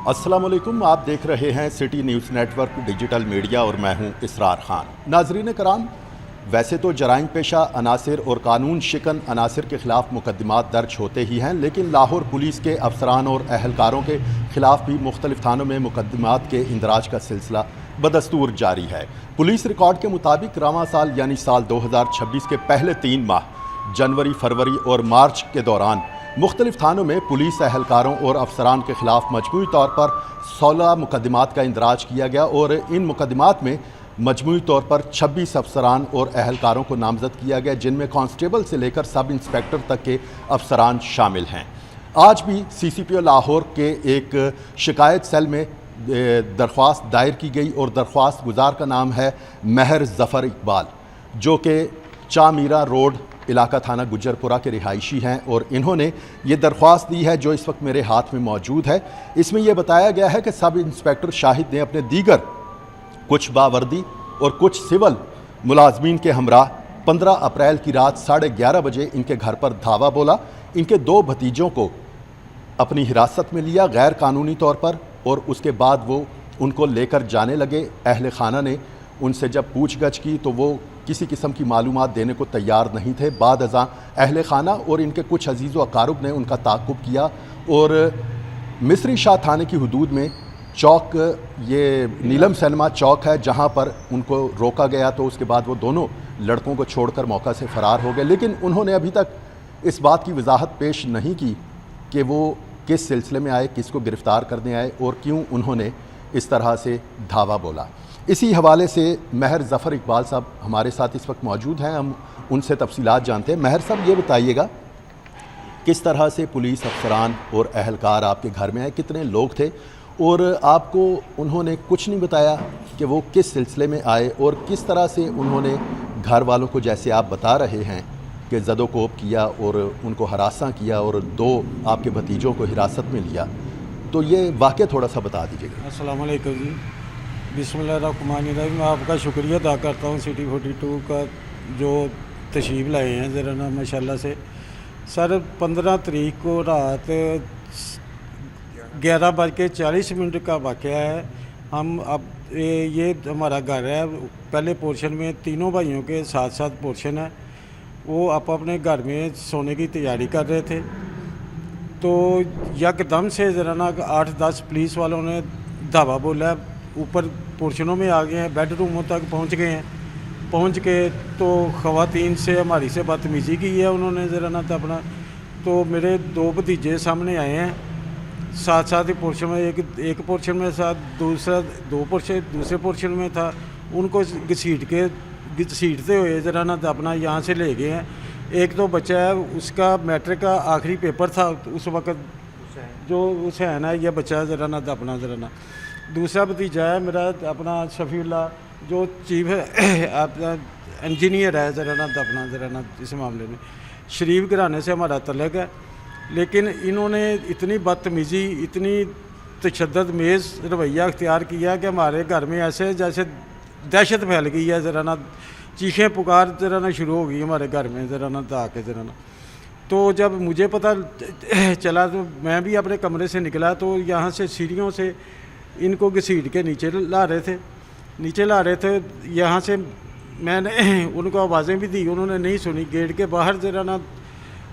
अस्सलाम वालेकुम, आप देख रहे हैं city news network digital media और मैं हूं इसरार खान। नाजरीन कराम, वैसे तो जराइम पेशा अनासिर और कानून शिकन अनासिर के ख़िलाफ़ मुकदमात दर्ज होते ही हैं, लेकिन लाहौर पुलिस के अफसरान और अहलकारों के ख़िलाफ़ भी मुख्तलिफ़ थानों में मुकदमात के इंदराज का सिलसिला बदस्तूर जारी है। पुलिस रिकॉर्ड के मुताबिक रवां साल यानी साल 2026 के पहले 3 माह जनवरी, फरवरी और मार्च के दौरान मुख्तलिफ थानों में पुलिस अहलकारों और अफसरान के ख़िलाफ़ मजमूई तौर पर 16 मुकदमात का इंदराज किया गया और इन मुकदमात में मजमूई तौर पर 26 अफसरान और अहलकारों को नामजद किया गया, जिनमें कांस्टेबल से लेकर सब इंस्पेक्टर तक के अफसरान शामिल हैं। आज भी CCPO लाहौर के एक शिकायत सेल में दरख्वास्त दायर की गई और दरख्वास्त गुजार का नाम है महर ज़फ़र इकबाल, जो कि चामीरा रोड इलाका थाना गुजरपुरा के रिहायशी हैं और इन्होंने ये दरख्वास्त दी है जो इस वक्त मेरे हाथ में मौजूद है। इसमें यह बताया गया है कि सब इंस्पेक्टर शाहिद ने अपने दीगर कुछ बावर्दी और कुछ सिविल मुलाजमीन के हमरा 15 अप्रैल की रात 11:30 बजे इनके घर पर धावा बोला। इनके 2 भतीजों को अपनी हिरासत में लिया गैर कानूनी तौर पर और उसके बाद वो उनको लेकर जाने लगे। अहले खाना ने उनसे जब पूछगछ की तो वो किसी किस्म की मालूमात देने को तैयार नहीं थे। बाद अज़ां अहले खाना और इनके कुछ अजीज़ व अकारुब ने उनका ताक़ुब किया और मिस्री शाह थाने की हदूद में चौक, ये नीलम सिनेमा चौक है, जहां पर उनको रोका गया। तो उसके बाद वो दोनों लड़कों को छोड़कर मौका से फ़रार हो गए, लेकिन उन्होंने अभी तक इस बात की वजाहत पेश नहीं की कि वो किस सिलसिले में आए, किसको गिरफ़्तार करने आए और क्यों उन्होंने इस तरह से धावा बोला। इसी हवाले से महर ज़फ़र इकबाल साहब हमारे साथ इस वक्त मौजूद हैं, हम उनसे तफसीलात जानते हैं। महर साहब, ये बताइएगा किस तरह से पुलिस अफसरान और अहलकार आपके घर में आए, कितने लोग थे और आपको उन्होंने कुछ नहीं बताया कि वो किस सिलसिले में आए और किस तरह से उन्होंने घर वालों को, जैसे आप बता रहे हैं कि ज़दोकोब किया और उनको हरासा किया और 2 आपके भतीजों को हिरासत में लिया, तो ये वाक़या थोड़ा सा बता दीजिएगा। अस्सलाम वालेकुम जी, बिस्मिल्लाहिर्रहमानिर्रहीम। मैं आपका शुक्रिया अदा करता हूँ सिटी 42 का जो तशरीफ़ लाए हैं ज़रा ना माशाल्लाह से। सर 15 तारीख को रात 11:40 का वाक़या है। हम अब ये हमारा घर है, पहले पोर्शन में तीनों भाइयों के साथ साथ पोर्शन है। वो आप अपने घर में सोने की तैयारी कर रहे थे तो यकदम से ज़रा ना 8-10 पुलिस वालों ने धावा बोला, ऊपर पोर्शनों में आ गए हैं, बेडरूमों तक पहुंच गए हैं। पहुंच के तो ख़वातीन से हमारी से बदतमीज़ी की है उन्होंने ज़रा ना अपना। तो मेरे 2 भतीजे सामने आए हैं, साथ साथ ही पोर्शन में एक पोर्शन में साथ दूसरे पोर्शन में था। उनको घसीटते हुए ज़रा ना अपना यहाँ से ले गए हैं। एक तो बच्चा है, उसका मैट्रिक का आखिरी पेपर था उस वक़्त, जो हुसैन है यह बच्चा ज़रा ना अपना ज़रा ना। दूसरा भतीजा है मेरा अपना शफीउल्लाह, जो चीफ इंजीनियर है ज़रा ना अपना ज़रा ना। इस मामले में शरीफ घराने से हमारा तल्लुक़ है, लेकिन इन्होंने इतनी बदतमीज़ी, इतनी तशद्दुद मेज़ रवैया अख्तियार किया कि हमारे घर में ऐसे जैसे दहशत फैल गई है ज़रा ना। चीखें पुकार ज़रा ना शुरू हो गई हमारे घर में ज़रा ना आके ज़रा ना। तो जब मुझे पता चला तो मैं भी अपने कमरे से निकला तो यहाँ से सीढ़ियों से इनको घसीट के नीचे ला रहे थे। यहाँ से मैंने उनको आवाज़ें भी दी, उन्होंने नहीं सुनी। गेट के बाहर ज़रा ना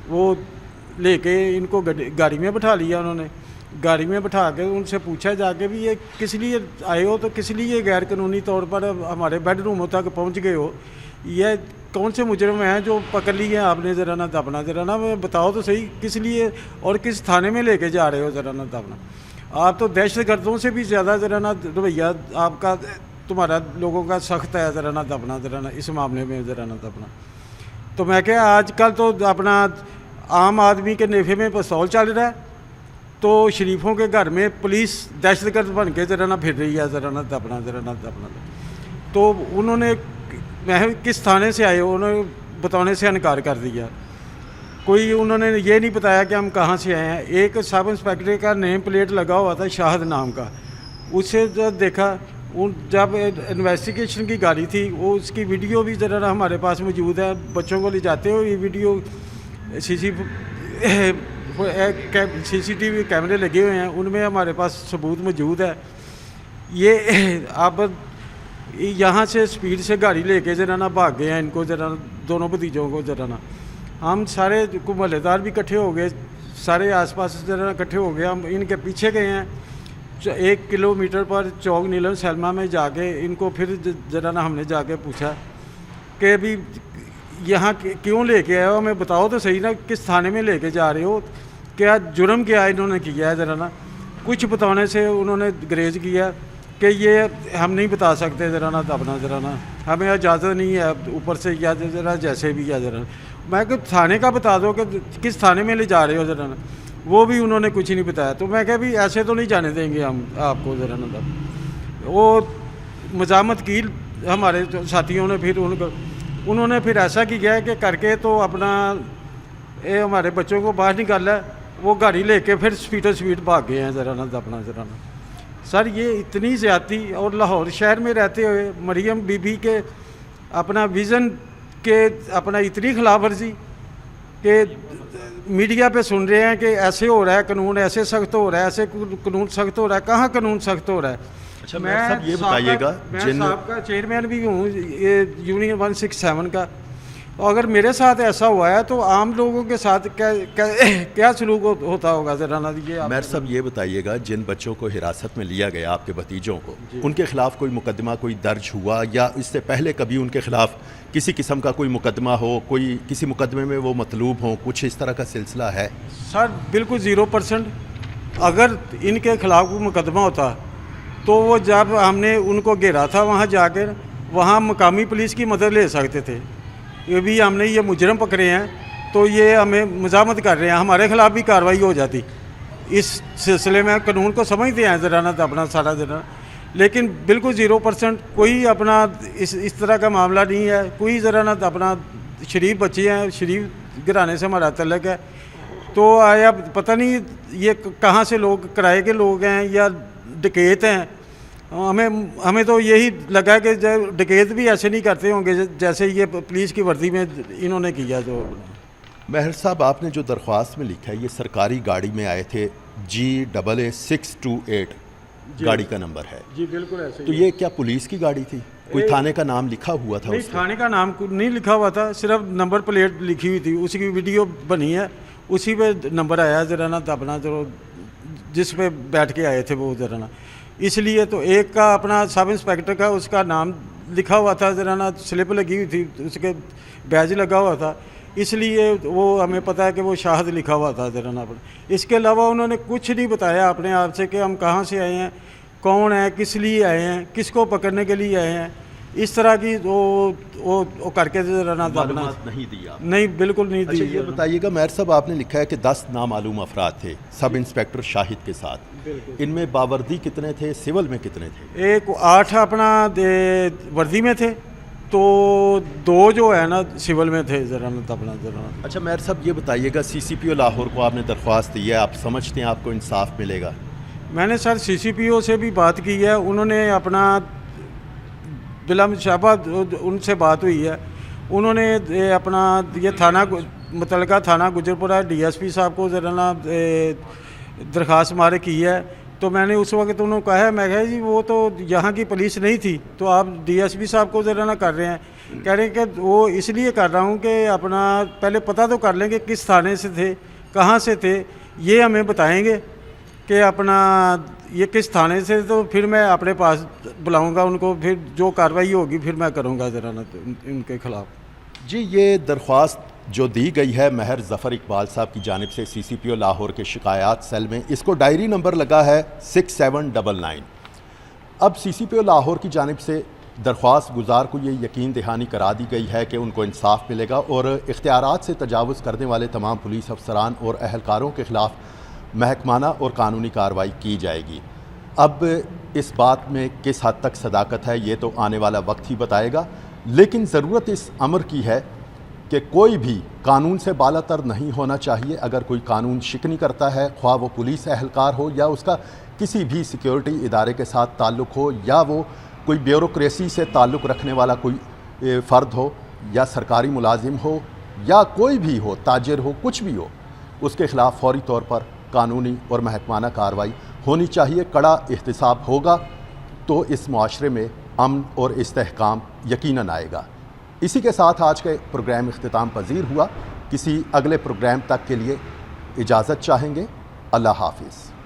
वो लेके इनको गाड़ी में बिठा लिया उन्होंने। गाड़ी में बिठा के उनसे पूछा जाके भी ये किस लिए आए हो, तो किस लिए गैर कानूनी तौर पर हमारे बेडरूमों तक पहुँच गए हो, ये कौन से मुजरिम हैं जो पकड़ लिए हैं आपने ज़रा ना अपना। ज़रा ना बताओ तो सही किस लिए और किस थाने में लेके जा रहे हो ज़रा ना अपना। आप तो दहशतगर्दों से भी ज़्यादा ज़रा ना रवैया आपका, तुम्हारा लोगों का सख्त है ज़रा ना अपना ज़रा ना इस मामले में ज़रा ना अपना। तो मैं क्या आजकल तो अपना आम आदमी के नेफे में पिस्तौल चल रहा है, तो शरीफों के घर में पुलिस दहशतगर्द बन के ज़रा ना फिर रही है ज़रा ना अपना ज़रा ना अपना। तो उन्होंने, मैं किस थाने से आए हो, उन्होंने बताने से इनकार कर दिया। कोई उन्होंने ये नहीं बताया कि हम कहाँ से आए हैं। एक सब इंस्पेक्टर का नेम प्लेट लगा हुआ था शाहिद नाम का, उससे जब देखा जब इन्वेस्टिगेशन की गाड़ी थी वो उसकी वीडियो भी ज़रा हमारे पास मौजूद है। बच्चों को ले जाते हो ये वीडियो CCTV कैमरे लगे हुए हैं, उनमें हमारे पास सबूत मौजूद है। ये अब यहाँ से स्पीड से गाड़ी लेके जरा ना भाग गए हैं, इनको जरा दोनों भतीजों को जरा ना। हम सारे मोहल्लेदार भी इकट्ठे हो गए, सारे आसपास जरा इकट्ठे हो गए, हम इनके पीछे गए हैं। 1 किलोमीटर पर चौक नीलम सैलमा में जाके इनको फिर जरा ना हमने जाके पूछा कि अभी यहाँ क्यों लेके आए हो, हमें बताओ तो सही ना, किस थाने में लेके जा रहे हो, क्या जुर्म क्या इन्होंने किया है। जरा ना कुछ बताने से उन्होंने ग्रेज किया कि ये हम नहीं बता सकते, जरा ना अपना जरा ना हमें इजाज़त नहीं है ऊपर से, या जरा जैसे भी या जरा मैं कि थाने का बता दो कि किस थाने में ले जा रहे हो जरा ना, वो भी उन्होंने कुछ नहीं बताया। तो मैं क्या भी ऐसे तो नहीं जाने देंगे हम आपको जरा ना। वो मजामत की हमारे साथियों ने, फिर उन्होंने फिर ऐसा किया है कि करके तो अपना ये हमारे बच्चों को बाहर निकाला, वो गाड़ी लेके फिर स्पीड भाग गए हैं जरा ना अपना जरा ना। सर ये इतनी ज़्यादती, और लाहौर शहर में रहते हुए मरियम बीबी के अपना विज़न के अपना इतनी खिलाफ वर्जी कि मीडिया पे सुन रहे हैं कि ऐसे हो रहा है, कानून ऐसे सख्त हो रहा है, ऐसे कानून सख्त हो रहा है। कहाँ कानून सख्त हो रहा है? अच्छा, मैं सब ये बताइएगा, मैं आपका चेयरमैन भी हूँ ये यूनियन 167 का। तो अगर मेरे साथ ऐसा हुआ है तो आम लोगों के साथ क्या सलूक होता होगा जरा ना। ये मेयर साहब ये बताइएगा, जिन बच्चों को हिरासत में लिया गया आपके भतीजों को, उनके खिलाफ कोई मुकदमा कोई दर्ज हुआ, या इससे पहले कभी उनके खिलाफ किसी किस्म का कोई मुकदमा हो, कोई किसी मुकदमे में वो मतलूब हो, कुछ इस तरह का सिलसिला है? सर बिल्कुल 0%। अगर इनके खिलाफ कोई मुकदमा होता तो वो जब हमने उनको घेरा था वहाँ जाकर, वहाँ मकामी पुलिस की मदद ले सकते थे। ये भी हमने ये मुजरम पकड़े हैं तो ये हमें मजामत कर रहे हैं, हमारे खिलाफ भी कार्रवाई हो जाती। इस सिलसिले में कानून को समझते हैं जरा ना अपना सारा जरा, लेकिन बिल्कुल 0% कोई अपना इस तरह का मामला नहीं है। कोई जरा ना अपना शरीफ बच्चे हैं, शरीफ घराने से हमारा तल्लक है। तो आया पता नहीं ये कहाँ से लोग, किराए के लोग हैं या डकैत हैं। हमें तो यही लगा कि डकैत भी ऐसे नहीं करते होंगे जैसे ये पुलिस की वर्दी में इन्होंने किया। जो महर साहब आपने जो दरख्वास्त में लिखा है, ये सरकारी गाड़ी में आए थे, GAA628 गाड़ी का नंबर है जी, बिल्कुल ऐसे। तो ये क्या पुलिस की गाड़ी थी? कोई थाने का नाम लिखा हुआ था? नहीं, थाने का नाम नहीं लिखा हुआ था, सिर्फ नंबर प्लेट लिखी हुई थी, उसी की वीडियो बनी है, उसी पे नंबर आया जरा ना अपना, जो जिस पे बैठ के आए थे वो जरा ना। इसलिए तो एक का अपना सब इंस्पेक्टर का उसका नाम लिखा हुआ था जरा ना, स्लिप लगी हुई थी, उसके बैज लगा हुआ था, इसलिए वो हमें पता है कि वो शाहिद लिखा हुआ था जरा ना अपना। इसके अलावा उन्होंने कुछ नहीं बताया अपने आप से कि हम कहाँ से आए हैं, कौन है, किस लिए आए हैं, किसको पकड़ने के लिए आए हैं। इस तरह की वो करके जरा ना अपना नहीं दिया। नहीं, बिल्कुल नहीं दी। ये बताइएगा महर साहब, आपने लिखा है कि 10 नामालूम अफराद थे सब इंस्पेक्टर शाहिद के साथ, इनमें बावर्दी कितने थे, सिविल में कितने थे? एक 8 अपना वर्दी में थे, तो 2 जो है ना सिविल में थे जरा ना अपना जरा। अच्छा महर साहब ये बताइएगा, CCPO लाहौर को आपने दरख्वास्त दी है, आप समझते हैं आपको इंसाफ मिलेगा? मैंने सर CCPO से भी बात की है, उन्होंने अपना बिला मुशाबा उनसे बात हुई है, उन्होंने अपना ये थाना मुतलका थाना गुजरपुरा DSP साहब को जरा ना दरख्वास्त मारे की है। तो मैंने उस वक्त उन्होंने कहा है, मैं कहा जी वो तो यहाँ की पुलिस नहीं थी, तो आप DSP साहब को जरा ना कर रहे हैं। कह रहे हैं कि वो इसलिए कर रहा हूँ कि अपना पहले पता तो कर लें कि किस थाने से थे, कहाँ से थे, ये हमें बताएंगे कि अपना ये किस थाने से, तो फिर मैं अपने पास बुलाऊंगा उनको, फिर जो कार्रवाई होगी फिर मैं करूंगा जरा ना इनके खिलाफ। जी, ये दरख्वास्त जो दी गई है महर ज़फ़र इकबाल साहब की जानिब से CCPO लाहौर के शिकायत सेल में, इसको डायरी नंबर लगा है 6799। अब CCPO लाहौर की जानिब से दरख्वास्त गुजार को ये यकीन दहानी करा दी गई है कि उनको इंसाफ मिलेगा और इख्तियारात से तजावुज़ करने वाले तमाम पुलिस अफसरान और अहलकारों के ख़िलाफ़ महकमाना और कानूनी कार्रवाई की जाएगी। अब इस बात में किस हद तक सदाकत है ये तो आने वाला वक्त ही बताएगा, लेकिन ज़रूरत इस अमर की है कि कोई भी कानून से बालातर नहीं होना चाहिए। अगर कोई कानून शिकनी करता है, ख्वाह वो पुलिस एहलकार हो या उसका किसी भी सिक्योरिटी इदारे के साथ ताल्लुक़ हो, या वो कोई ब्यूरोक्रेसी से ताल्लुक़ रखने वाला कोई फ़र्द हो, या सरकारी मुलाजिम हो, या कोई भी हो, ताजिर हो, कुछ भी हो, उसके ख़िलाफ़ फौरी तौर पर कानूनी और महकमाना कार्रवाई होनी चाहिए। कड़ा एहतसाब होगा तो इस मुआशरे में अमन और इस्तेहकाम यकीनन आएगा। इसी के साथ आज के प्रोग्राम इख्तिताम पजीर हुआ। किसी अगले प्रोग्राम तक के लिए इजाज़त चाहेंगे। अल्लाह हाफिज़।